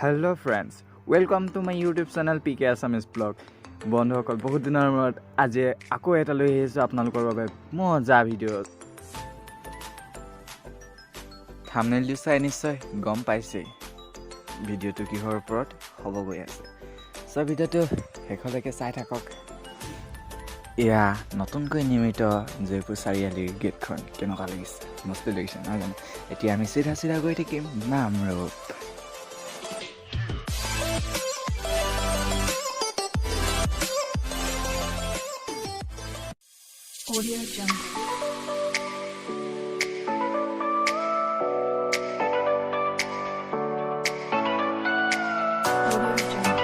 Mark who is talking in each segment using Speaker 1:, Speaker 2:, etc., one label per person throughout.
Speaker 1: Hello friends, welcome to my YouTube channel PK Assamese Blog. বন্ধুসকল বহুত দিনৰ মূৰত আজি আকৌ এটা লৈ আহিছো আপোনালোকৰ বাবে মজা ভিডিও। থাম্বনেইলটো চাই নিশ্চয় গম পাইছে ভিডিওটো কিহৰ ওপৰত হ'ব গৈ আছে। সব ভিডিওটো শেষলৈকে চাই থাকক। ইয়া নতুনকৈ নিৰ্মিত জয়পুৰ চাৰিআলিৰ গেটখন কেনেকুৱা লাগিছে মস্ত লাগিছে নহয় জানো। এতিয়া আমি চিধা গৈ থাকিম Namrup.
Speaker 2: Audio Jungle. Audio Jungle.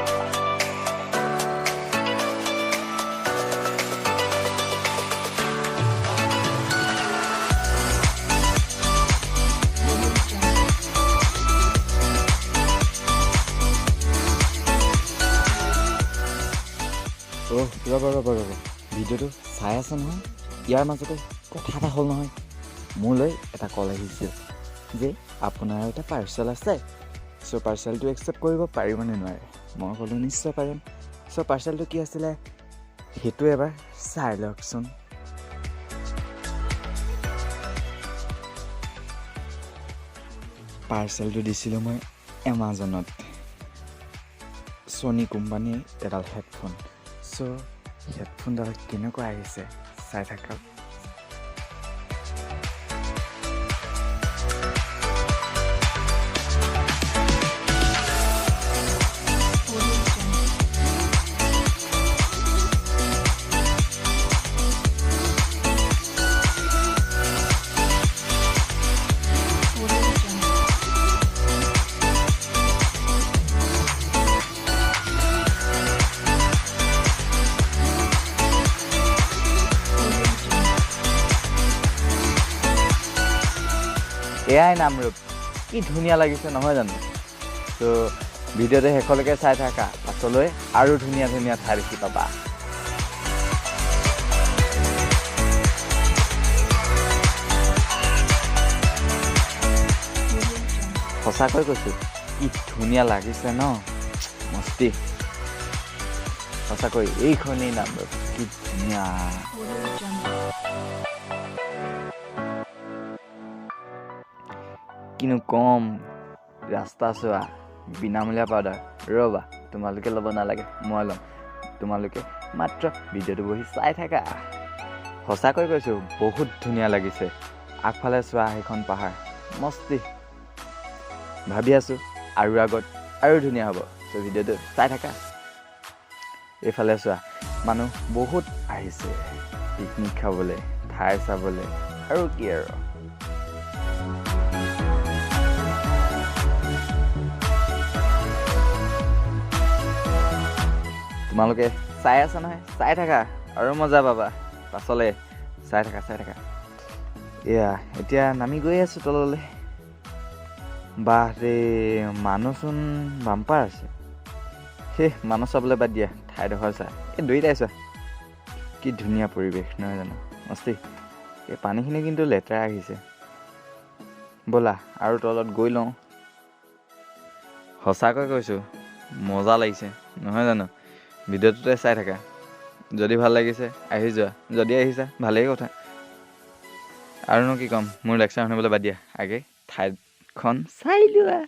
Speaker 1: ৰ'ব ভিডিওটো চাই আছে নহয়। ইয়াৰ মাজতে কথা এটা হ'ল নহয়, মোলৈ এটা কল আহিছিল যে আপোনাৰ এটা পাৰ্চেল আছে, চ' পাৰ্চেলটো একচেপ্ট কৰিব পাৰিবনে নোৱাৰে। মই ক'লোঁ নিশ্চয় পাৰিম। চ' পাৰ্চেলটো কি আছিলে সেইটো এবাৰ চাই লওকচোন। পাৰ্চেলটো দিছিলোঁ মই এমাজনত, ছনী কোম্পানীৰ এডাল হেডফোন। চ' হেডফোনডাল কেনেকুৱা আহিছে চাই থাকক। এয়াই নামৰূপ, কি ধুনীয়া লাগিছে নহয় জানো। তো ভিডিঅ'টো শেষলৈকে চাই থাকা, পাছলৈ আৰু ধুনীয়া ঠাই দেখি পাবা। সঁচাকৈ কৈছোঁ কি ধুনীয়া লাগিছে ন, মস্তি। সঁচাকৈ এইখনেই নামৰূপ, কি ধুনীয়া। কিনো কম, ৰাস্তা চোৱা, বিনামূলীয়া পাউডাৰ। ৰ'বা তোমালোকে ল'ব নালাগে, মই ল'ম। তোমালোকে মাত্ৰ ভিডিঅ'টো বহি চাই থাকা। সঁচাকৈ কৈছোঁ বহুত ধুনীয়া লাগিছে। আগফালে চোৱা সেইখন পাহাৰ, মস্তি। ভাবি আছোঁ আৰু আগত আৰু ধুনীয়া হ'ব। চ' ভিডিঅ'টো চাই থাকা। এইফালে চোৱা মানুহ বহুত আহিছে পিকনিক খাবলৈ, ঠাই চাবলৈ, আৰু কি আৰু। তোমালোকে চাই আছা নহয়, চাই থাকা আৰু মজা পাবা। পাছলৈ চাই থাকা। এয়া এতিয়া নামি গৈ আছোঁ তললৈ। বাহ ৰে, মানুহচোন বাম্পাৰ আছে। সেই মানুহ চাবলৈ বাদ দিয়া, ঠাইডোখৰ চা। এই দুইটাই চোৱা কি ধুনীয়া পৰিৱেশ নহয় জানো, মস্তি। এই পানীখিনি কিন্তু লেতেৰা আহিছে। ব'লা আৰু তলত গৈ লওঁ। সঁচাকৈ কৈছোঁ মজা লাগিছে নহয় জানো। ভিডিঅ'টোতে চাই থাকা। যদি ভাল লাগিছে আহি যোৱা, যদি আহিছা ভালেই কথা। আৰুনো কি ক'ম, মোৰ লেকচাৰ শুনিবলৈ বাদ দিয়া, আগে ঠাইখন চাই লোৱা।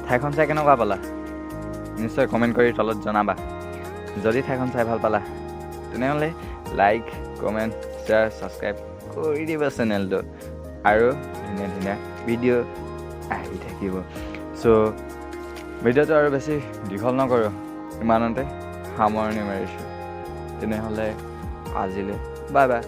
Speaker 1: ঠাইখন চাই কেনেকুৱা পালা নিশ্চয় কমেণ্ট কৰি তলত জনাবা। যদি ঠাইখন চাই ভাল পালা তেনেহ'লে লাইক কমেণ্ট শ্বেয়াৰ ছাবস্ক্ৰাইব কৰি দিবা চেনেলটো, আৰু ধুনীয়া ধুনীয়া ভিডিঅ' আহি থাকিব। চ' ভিডিঅ'টো আৰু বেছি দীঘল নকৰোঁ, ইমানতে সামৰণি মাৰিছোঁ। তেনেহ'লে আজিলৈ বাই বাই।